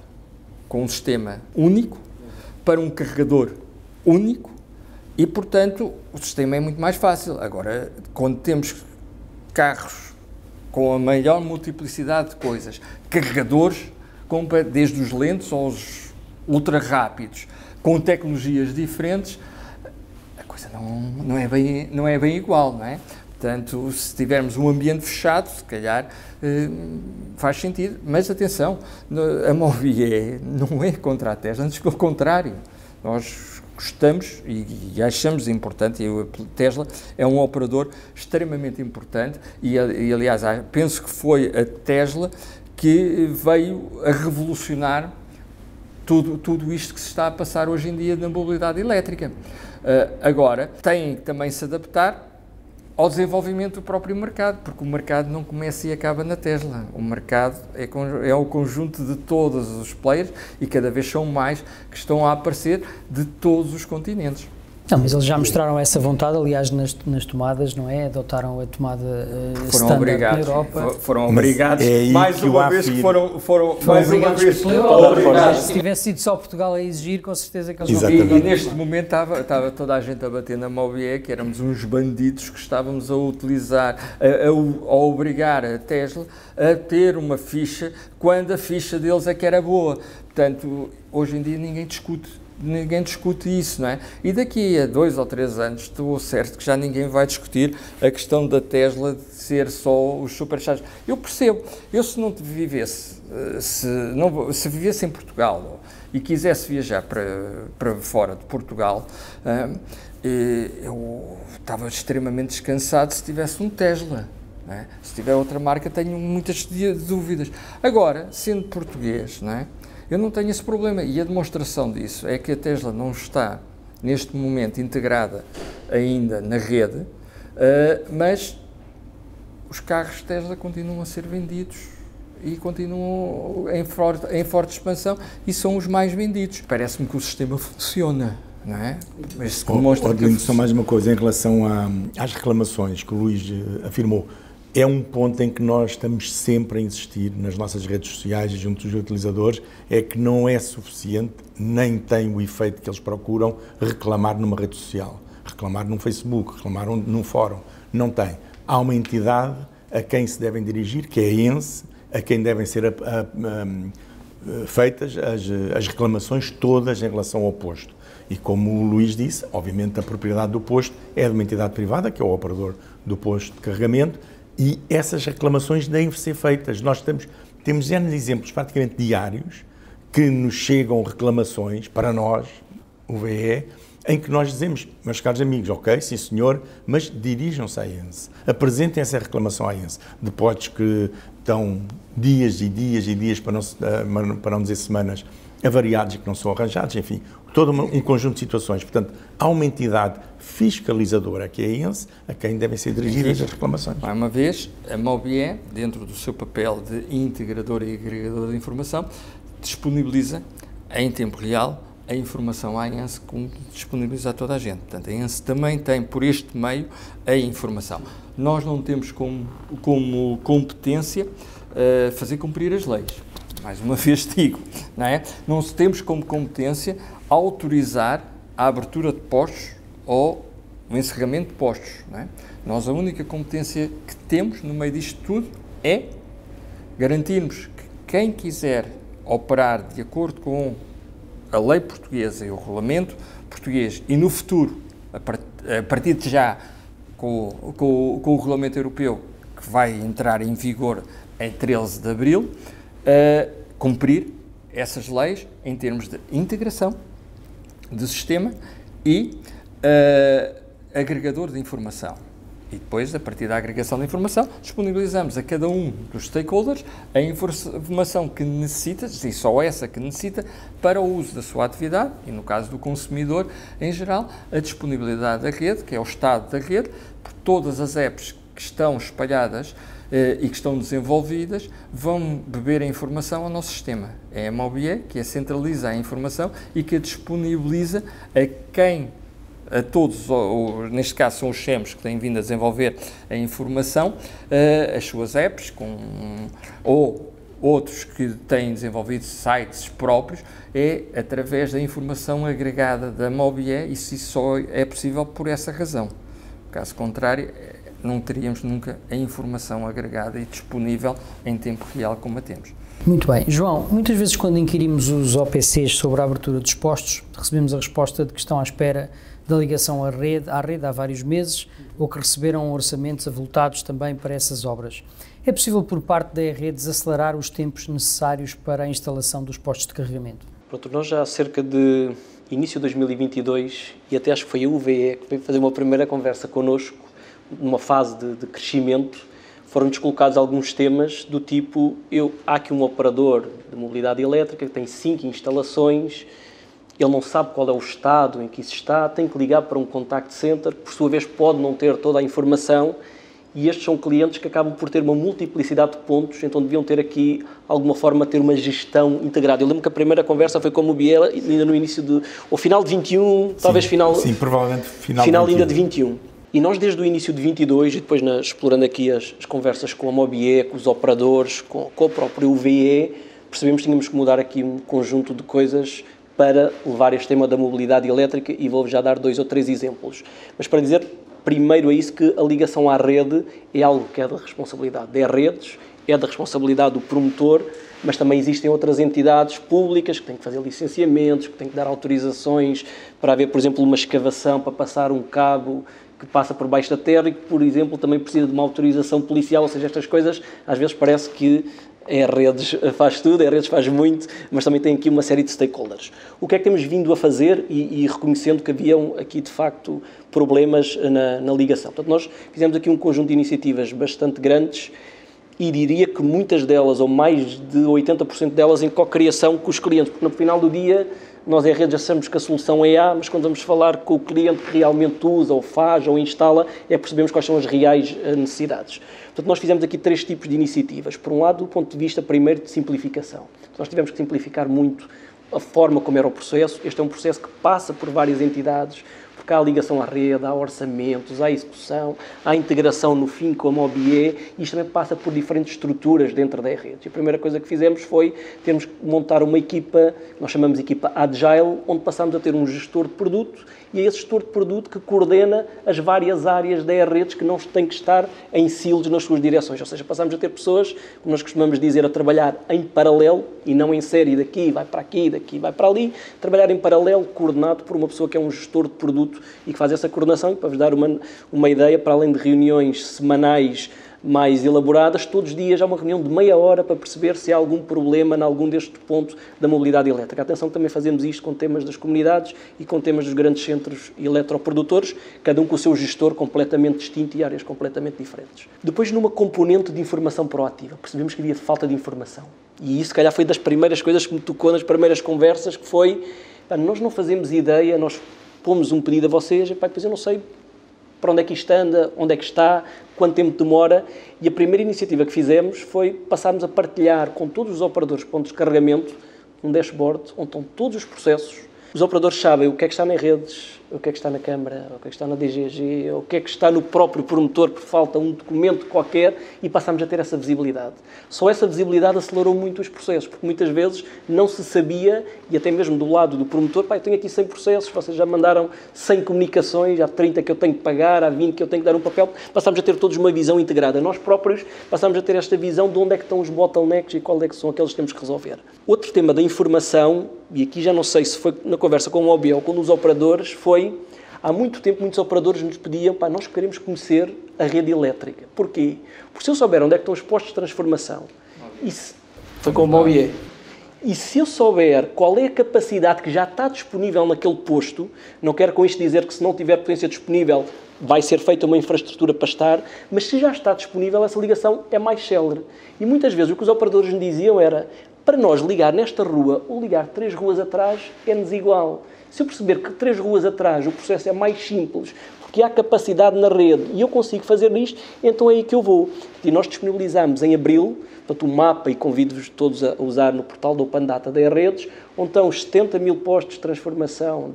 com um sistema único, para um carregador único, e, portanto, o sistema é muito mais fácil. Agora, quando temos carros com a maior multiplicidade de coisas, carregadores, desde os lentos aos ultra rápidos, com tecnologias diferentes, a coisa não é bem igual, não é? Portanto, se tivermos um ambiente fechado, se calhar faz sentido. Mas atenção, a MOBIE não é contra a Tesla, antes pelo contrário. Nós gostamos e achamos importante, e a Tesla é um operador extremamente importante, e aliás, penso que foi a Tesla que veio a revolucionar tudo isto que se está a passar hoje em dia na mobilidade elétrica. Agora, têm que também se adaptar ao desenvolvimento do próprio mercado, porque o mercado não começa e acaba na Tesla. O mercado é o conjunto de todos os players, e cada vez são mais que estão a aparecer de todos os continentes. Não, mas eles já mostraram essa vontade, aliás, nas tomadas, não é? Adotaram a tomada standard na Europa. Foram obrigados, mais uma vez que foram mais uma vez obrigados. Se tivesse sido só Portugal a exigir, com certeza que eles não. E neste momento estava toda a gente a bater na Mobié, que éramos uns bandidos que estávamos a utilizar, a obrigar a Tesla a ter uma ficha, quando a ficha deles é que era boa. Portanto, hoje em dia ninguém discute isso, não é? E daqui a 2 ou 3 anos estou certo que já ninguém vai discutir a questão da Tesla de ser só os superchargers. Eu percebo, se não vivesse, se vivesse em Portugal e quisesse viajar para fora de Portugal, eu estava extremamente descansado se tivesse um Tesla. Não é? Se tiver outra marca, tenho muitas dúvidas. Agora, sendo português, não é? Eu não tenho esse problema, e a demonstração disso é que a Tesla não está, neste momento, integrada ainda na rede, mas os carros Tesla continuam a ser vendidos e continuam em forte expansão e são os mais vendidos. Parece-me que o sistema funciona, não é? Mas se demonstra só mais uma coisa em relação às reclamações que o Luís afirmou. É um ponto em que nós estamos sempre a insistir nas nossas redes sociais e junto dos utilizadores, é que não é suficiente, nem tem o efeito que eles procuram, reclamar numa rede social, reclamar num Facebook, reclamar num fórum. Não tem. Há uma entidade a quem se devem dirigir, que é a ENSE, a quem devem ser feitas as reclamações todas em relação ao posto. E como o Luís disse, obviamente a propriedade do posto é de uma entidade privada, que é o operador do posto de carregamento, e essas reclamações devem ser feitas. Nós temos N exemplos praticamente diários que nos chegam reclamações para nós, o VE, em que nós dizemos, meus caros amigos, ok, sim senhor, mas dirijam-se à ENSE, apresentem essa reclamação à ENSE, de potes que estão dias e dias e dias, para não dizer semanas, avariados e que não são arranjados, enfim, todo um conjunto de situações. Portanto, há uma entidade fiscalizadora, que é a ENSE, a quem devem ser dirigidas as reclamações. Mais uma vez, a Mobié, dentro do seu papel de integrador e agregador de informação, disponibiliza em tempo real a informação à ENSE, como disponibiliza a toda a gente. Portanto, a ENSE também tem, por este meio, a informação. Nós não temos como competência fazer cumprir as leis. Mais uma vez digo, não é? Não temos como competência autorizar a abertura de postos ou o encerramento de postos, não é? Nós a única competência que temos no meio disto tudo é garantirmos que quem quiser operar de acordo com a lei portuguesa e o regulamento português e no futuro, a partir de já, com o regulamento europeu que vai entrar em vigor em 13 de abril, cumprir essas leis em termos de integração de sistema e agregador de informação. E depois, a partir da agregação de informação, disponibilizamos a cada um dos stakeholders a informação que necessita, e só essa que necessita, para o uso da sua atividade, e no caso do consumidor em geral, a disponibilidade da rede, que é o estado da rede, por todas as apps que estão espalhadas e que estão desenvolvidas, vão beber a informação ao nosso sistema. É a Mobié que a centraliza a informação e que a disponibiliza a todos, ou neste caso são os SHEMs que têm vindo a desenvolver a informação, as suas apps, ou outros que têm desenvolvido sites próprios, é através da informação agregada da Mobié, e isso só é possível por essa razão. Caso contrário, não teríamos nunca a informação agregada e disponível em tempo real como a temos. Muito bem. João, muitas vezes quando inquirimos os OPCs sobre a abertura dos postos, recebemos a resposta de que estão à espera da ligação à rede há vários meses, ou que receberam orçamentos avultados também para essas obras. É possível, por parte da ERRE, desacelerar os tempos necessários para a instalação dos postos de carregamento? Pronto, nós já há cerca de início de 2022, e até acho que foi a UVE que veio fazer uma primeira conversa connosco, numa fase de crescimento, foram-nos colocados alguns temas do tipo, há aqui um operador de mobilidade elétrica que tem 5 instalações, ele não sabe qual é o estado em que isso está, tem que ligar para um contact center, que por sua vez pode não ter toda a informação, e estes são clientes que acabam por ter uma multiplicidade de pontos, então deviam ter aqui, alguma forma, ter uma gestão integrada. Eu lembro que a primeira conversa foi com a Mobiel, ainda no início ou final de 21, talvez final... Sim, provavelmente final ainda de 21. E nós, desde o início de 22, e depois explorando aqui as conversas com a Mobiel, com os operadores, com o próprio UVE, percebemos que tínhamos que mudar aqui um conjunto de coisas para levar este tema da mobilidade elétrica, e vou já dar 2 ou 3 exemplos. Mas para dizer... Primeiro é isso, que a ligação à rede é algo que é da responsabilidade das redes, é da responsabilidade do promotor, mas também existem outras entidades públicas que têm que fazer licenciamentos, que têm que dar autorizações para haver, por exemplo, uma escavação para passar um cabo que passa por baixo da terra e que, por exemplo, também precisa de uma autorização policial, ou seja, estas coisas às vezes parece que a redes faz tudo, a redes faz muito, mas também tem aqui uma série de stakeholders. O que é que temos vindo a fazer e reconhecendo que haviam aqui, de facto, problemas na ligação? Portanto, nós fizemos aqui um conjunto de iniciativas bastante grandes e diria que muitas delas, ou mais de 80% delas, em co-criação com os clientes, porque no final do dia nós em redes achamos que a solução é A, mas quando vamos falar com o cliente que realmente usa, ou faz, ou instala, percebemos quais são as reais necessidades. Portanto, nós fizemos aqui 3 tipos de iniciativas. Por um lado, do ponto de vista, primeiro, de simplificação. Nós tivemos que simplificar muito a forma como era o processo. Este é um processo que passa por várias entidades, porque há a ligação à rede, há orçamentos, há execução, há integração no fim com a Mobiel, e isto também passa por diferentes estruturas dentro da rede. E a primeira coisa que fizemos foi termos que montar uma equipa, nós chamamos de equipa Agile, onde passámos a ter um gestor de produto, e é esse gestor de produto que coordena as várias áreas da redes que não têm que estar em silos nas suas direções. Ou seja, passámos a ter pessoas, como nós costumamos dizer, a trabalhar em paralelo e não em série, daqui vai para aqui, daqui vai para ali, trabalhar em paralelo, coordenado por uma pessoa que é um gestor de produto e que faz essa coordenação. E para vos dar uma ideia, para além de reuniões semanais mais elaboradas, todos os dias há uma reunião de meia hora para perceber se há algum problema em algum deste ponto da mobilidade elétrica. Atenção que também fazemos isto com temas das comunidades e com temas dos grandes centros eletroprodutores, cada um com o seu gestor completamente distinto e áreas completamente diferentes. Depois, numa componente de informação proativa, percebemos que havia falta de informação. E isso, se calhar, foi das primeiras coisas que me tocou nas primeiras conversas, que foi, nós não fazemos ideia, nós pomos um pedido a vocês, depois eu não sei para onde é que isto anda, onde é que está, quanto tempo demora, e a primeira iniciativa que fizemos foi passarmos a partilhar com todos os operadores de pontos de carregamento um dashboard onde estão todos os processos. Os operadores sabem o que é que está nas redes, o que é que está na Câmara, o que é que está na DGG, o que é que está no próprio promotor, porque falta um documento qualquer, e passamos a ter essa visibilidade. Só essa visibilidade acelerou muito os processos, porque muitas vezes não se sabia, e até mesmo do lado do promotor, eu tenho aqui 100 processos, vocês já mandaram 100 comunicações, há 30 que eu tenho que pagar, há 20 que eu tenho que dar um papel, passamos a ter todos uma visão integrada. Nós próprios passamos a ter esta visão de onde é que estão os bottlenecks e qual é que são aqueles que temos que resolver. Outro tema da informação, e aqui já não sei se foi na conversa com o Mobiel ou com os operadores, foi, há muito tempo, muitos operadores nos pediam, nós queremos conhecer a rede elétrica. Porquê? Porque se eu souber onde é que estão os postos de transformação, foi com o Mobiel, e se eu souber qual é a capacidade que já está disponível naquele posto, não quero com isto dizer que se não tiver potência disponível vai ser feita uma infraestrutura para estar, mas se já está disponível, essa ligação é mais célere. E muitas vezes o que os operadores nos diziam era, para nós ligar nesta rua ou ligar 3 ruas atrás é-nos igual. Se eu perceber que 3 ruas atrás o processo é mais simples, porque há capacidade na rede e eu consigo fazer isto, então é aí que eu vou. E nós disponibilizamos em abril, portanto, um mapa, e convido-vos todos a usar no portal da Open Data da redes, onde estão os 70 mil postos de transformação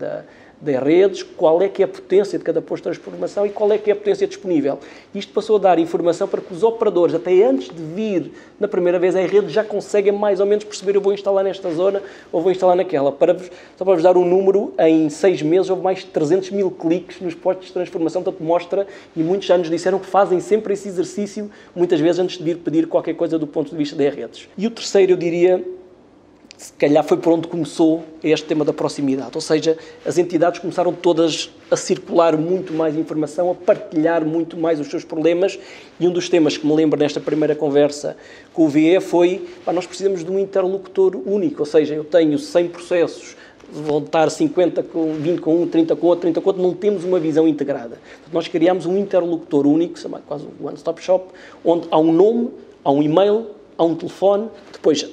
das redes, qual é que é a potência de cada posto de transformação e qual é que é a potência disponível. Isto passou a dar informação para que os operadores, até antes de vir na primeira vez à rede, já conseguem mais ou menos perceber, eu vou instalar nesta zona ou vou instalar naquela. Só para vos dar um número, em 6 meses houve mais de 300 mil cliques nos postos de transformação, portanto mostra, e muitos já nos disseram que fazem sempre esse exercício, muitas vezes antes de vir pedir qualquer coisa do ponto de vista das redes. E o terceiro, eu diria, se calhar foi por onde começou este tema da proximidade, ou seja, as entidades começaram todas a circular muito mais informação, a partilhar muito mais os seus problemas, e um dos temas que me lembro nesta primeira conversa com o VE foi, nós precisamos de um interlocutor único, ou seja, eu tenho 100 processos vão estar 50 com 20 com um, 30 com outro, 30 com outro, não temos uma visão integrada. Portanto, nós criámos um interlocutor único, chamado quase um one-stop shop, onde há um nome, há um e-mail, há um telefone, depois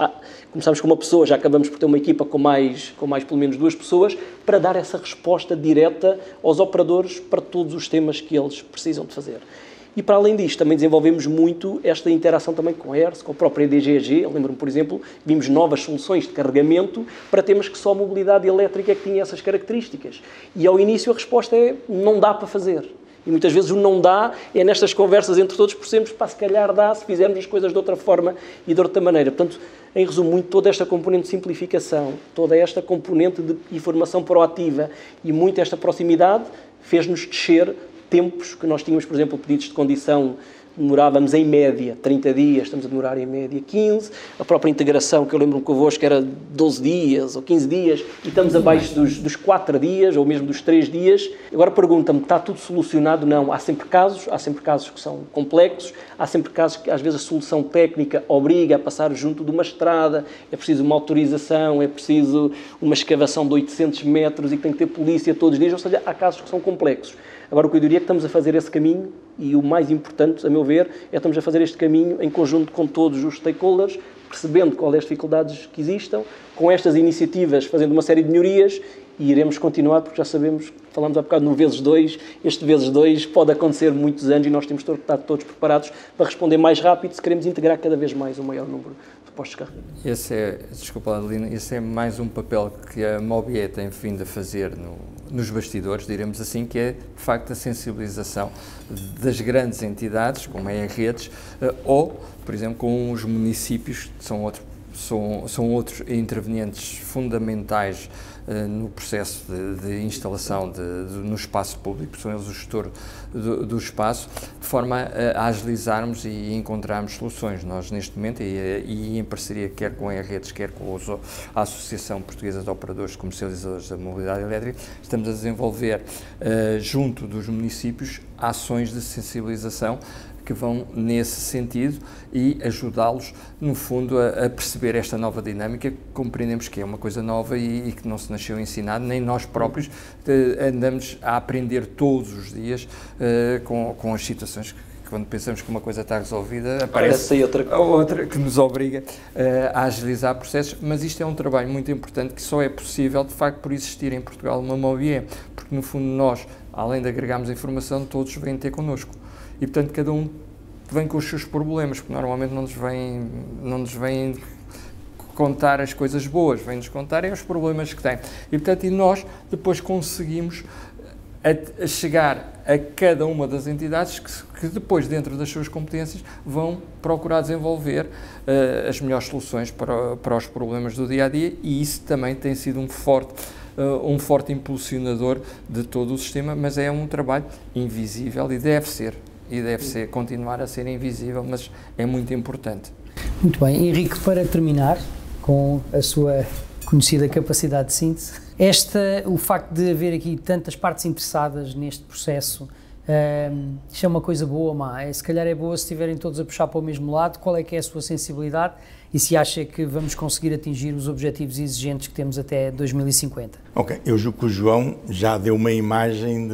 começamos com uma pessoa, já acabamos por ter uma equipa com mais pelo menos 2 pessoas, para dar essa resposta direta aos operadores para todos os temas que eles precisam de fazer. E para além disto, também desenvolvemos muito esta interação também com a ERSE, com a própria DGAG. Eu lembro-me, por exemplo, vimos novas soluções de carregamento para temas que só a mobilidade elétrica é que tinha essas características. E ao início a resposta é, não dá para fazer. E muitas vezes o não dá é nestas conversas entre todos, percebemos, se calhar dá, se fizermos as coisas de outra forma e de outra maneira. Portanto, em resumo, muito toda esta componente de simplificação, toda esta componente de informação proativa e muito esta proximidade fez-nos descer tempos que nós tínhamos, por exemplo, pedidos de condição, demorávamos em média 30 dias, estamos a demorar em média 15, a própria integração, que eu lembro-me convosco, era 12 dias ou 15 dias, e estamos abaixo dos 4 dias, ou mesmo dos 3 dias. Agora pergunta-me, está tudo solucionado? Não, há sempre casos que são complexos, há sempre casos que às vezes a solução técnica obriga a passar junto de uma estrada, é preciso uma autorização, é preciso uma escavação de 800 metros e que tem que ter polícia todos os dias, ou seja, há casos que são complexos. Agora, o que eu diria é que estamos a fazer esse caminho e o mais importante, a meu ver, é que estamos a fazer este caminho em conjunto com todos os stakeholders, percebendo quais são as dificuldades que existam, com estas iniciativas, fazendo uma série de melhorias e iremos continuar, porque já sabemos, falámos há bocado no vezes 2, este vezes 2 pode acontecer muitos anos e nós temos que estar todos preparados para responder mais rápido se queremos integrar cada vez mais um maior número de postos de carga. Desculpa, Adelina, esse é mais um papel que a Mobié tem vindo a fazer nos bastidores, diremos assim, que é, de facto, a sensibilização das grandes entidades, como é a Redes, ou, por exemplo, com os municípios, que são outros intervenientes fundamentais no processo de instalação no espaço público, são eles o gestor do espaço, de forma a agilizarmos e encontrarmos soluções. Nós, neste momento, e em parceria quer com a Redes, quer com a Associação Portuguesa de Operadores e Comercializadores da Mobilidade Elétrica, estamos a desenvolver, junto dos municípios, ações de sensibilização que vão nesse sentido e ajudá-los, no fundo, a perceber esta nova dinâmica. Compreendemos que é uma coisa nova e que não se nasceu ensinado, nem nós próprios andamos a aprender todos os dias com as situações que, quando pensamos que uma coisa está resolvida, aparece outra que nos obriga a agilizar processos, mas isto é um trabalho muito importante que só é possível, de facto, por existir em Portugal uma Mobié, porque, no fundo, nós, além de agregarmos informação, todos vêm ter connosco. E, portanto, cada um vem com os seus problemas, porque normalmente não nos vêm contar as coisas boas, vêm-nos contar os problemas que têm. E, portanto, nós depois conseguimos a chegar a cada uma das entidades que depois, dentro das suas competências, vão procurar desenvolver as melhores soluções para os problemas do dia-a-dia, e isso também tem sido um forte impulsionador de todo o sistema, mas é um trabalho invisível e deve ser continuar a ser invisível, mas é muito importante. Muito bem. Henrique, para terminar, com a sua conhecida capacidade de síntese, o facto de haver aqui tantas partes interessadas neste processo, isto é uma coisa boa ou má? Se calhar é boa se estiverem todos a puxar para o mesmo lado. Qual é que é a sua sensibilidade e se acha que vamos conseguir atingir os objetivos exigentes que temos até 2050? Ok, eu julgo que o João já deu uma imagem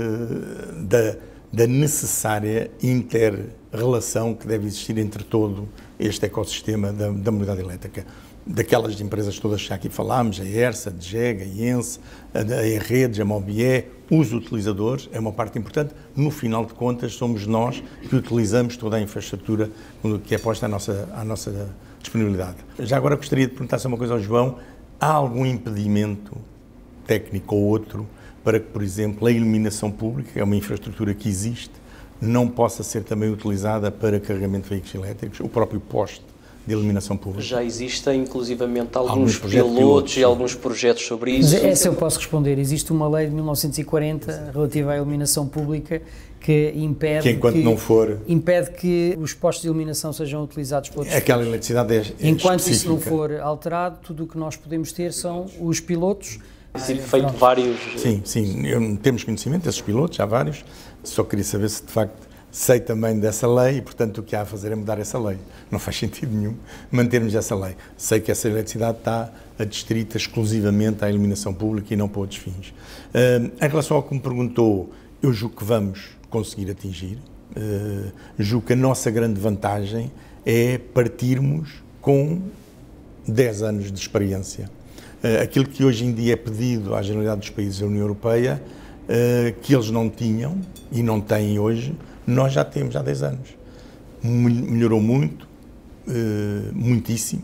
da necessária inter-relação que deve existir entre todo este ecossistema da mobilidade elétrica. Daquelas empresas todas que já aqui falámos, a ERSE, a DGEG, a IENSE, a Redes, a Mobié, os utilizadores, é uma parte importante. No final de contas, somos nós que utilizamos toda a infraestrutura que é posta à nossa disponibilidade. Já agora gostaria de perguntar só uma coisa ao João. Há algum impedimento técnico ou outro para que, por exemplo, a iluminação pública, que é uma infraestrutura que existe, não possa ser também utilizada para carregamento de veículos elétricos, o próprio poste de iluminação pública? Já existem, inclusivamente, alguns pilotos e alguns projetos sobre isso. Mas essa eu posso responder. Existe uma lei de 1940 relativa à iluminação pública que impede que os postos de iluminação sejam utilizados por outros. Aquela eletricidade é enquanto específica. Isso não for alterado, tudo o que nós podemos ter são os pilotos. Tem feito vários... Sim, temos conhecimento desses pilotos, há vários. Só queria saber se, de facto, sei também dessa lei e, portanto, o que há a fazer é mudar essa lei. Não faz sentido nenhum mantermos essa lei. Sei que essa eletricidade está adstrita exclusivamente à iluminação pública e não para outros fins. Em relação ao que me perguntou, eu julgo que vamos conseguir atingir. Julgo que a nossa grande vantagem é partirmos com 10 anos de experiência. Aquilo que hoje em dia é pedido à generalidade dos países da União Europeia, que eles não tinham e não têm hoje, nós já temos há 10 anos. Melhorou muito, muitíssimo.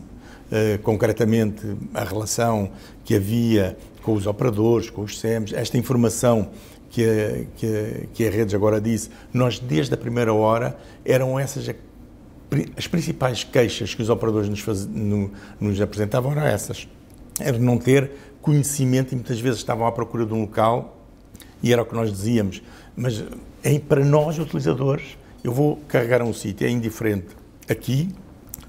Concretamente, a relação que havia com os operadores, com os SEMs, esta informação que a Redes agora disse, nós desde a primeira hora eram essas as principais queixas que os operadores nos apresentavam, eram essas. Era não ter conhecimento e muitas vezes estavam à procura de um local e era o que nós dizíamos, mas para nós utilizadores, eu vou carregar a um sítio, é indiferente aqui,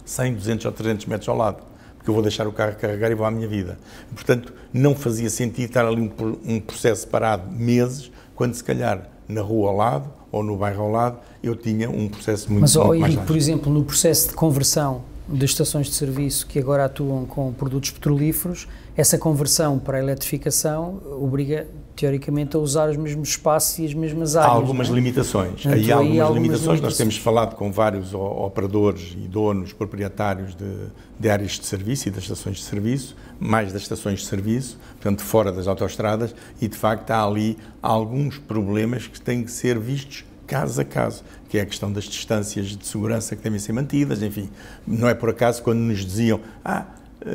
100, 200 ou 300 metros ao lado, porque eu vou deixar o carro carregar e vou à minha vida. Portanto, não fazia sentido estar ali um processo parado meses, quando se calhar na rua ao lado ou no bairro ao lado eu tinha um processo muito mais ágil. Mas, por exemplo, no processo de conversão de estações de serviço que agora atuam com produtos petrolíferos, essa conversão para a eletrificação obriga, teoricamente, a usar os mesmos espaços e as mesmas áreas. Há algumas limitações. Aí há algumas limitações. Nós temos falado com vários operadores e donos, proprietários de áreas de serviço e das estações de serviço, mais das estações de serviço, portanto, fora das autoestradas, e, de facto, há ali alguns problemas que têm que ser vistos caso a caso, que é a questão das distâncias de segurança que devem ser mantidas, enfim. Não é por acaso quando nos diziam,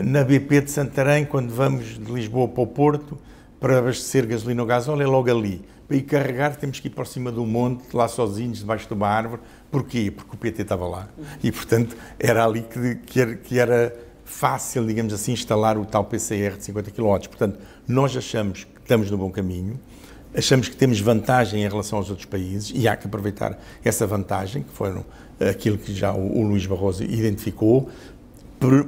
na BP de Santarém, quando vamos de Lisboa para o Porto, para abastecer gasolina ou gasóleo, é logo ali. Para ir carregar temos que ir por cima do monte, lá sozinhos, debaixo de uma árvore. Porquê? Porque o PT estava lá. E, portanto, era ali que era fácil, digamos assim, instalar o tal PCR de 50 kW. Portanto, nós achamos que estamos no bom caminho. Achamos que temos vantagem em relação aos outros países e há que aproveitar essa vantagem, que foram aquilo que já o Luís Barroso identificou.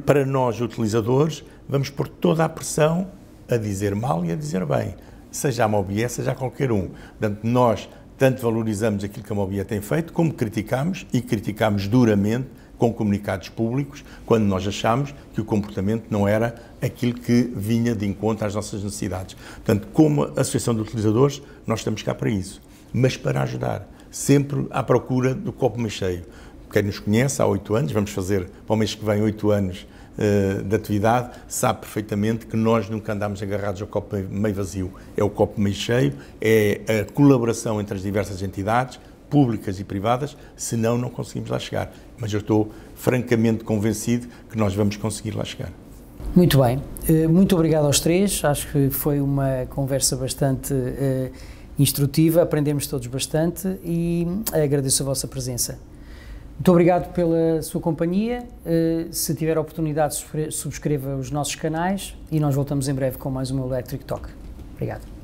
Para nós, utilizadores, vamos pôr toda a pressão a dizer mal e a dizer bem, seja a Mobié, seja a qualquer um. Portanto, nós tanto valorizamos aquilo que a Mobié tem feito, como criticamos, e criticamos duramente com comunicados públicos, quando nós achamos que o comportamento não era aquilo que vinha de encontro às nossas necessidades. Portanto, como Associação de Utilizadores, nós estamos cá para isso, mas para ajudar, sempre à procura do copo meio cheio. Quem nos conhece há 8 anos, vamos fazer para o mês que vem 8 anos de atividade, sabe perfeitamente que nós nunca andamos agarrados ao copo meio vazio. É o copo meio cheio, é a colaboração entre as diversas entidades, públicas e privadas, senão não conseguimos lá chegar. Mas eu estou francamente convencido que nós vamos conseguir lá chegar. Muito bem. Muito obrigado aos três. Acho que foi uma conversa bastante instrutiva, aprendemos todos bastante e agradeço a vossa presença. Muito obrigado pela sua companhia. Se tiver a oportunidade, subscreva os nossos canais e nós voltamos em breve com mais uma Electric Talk. Obrigado.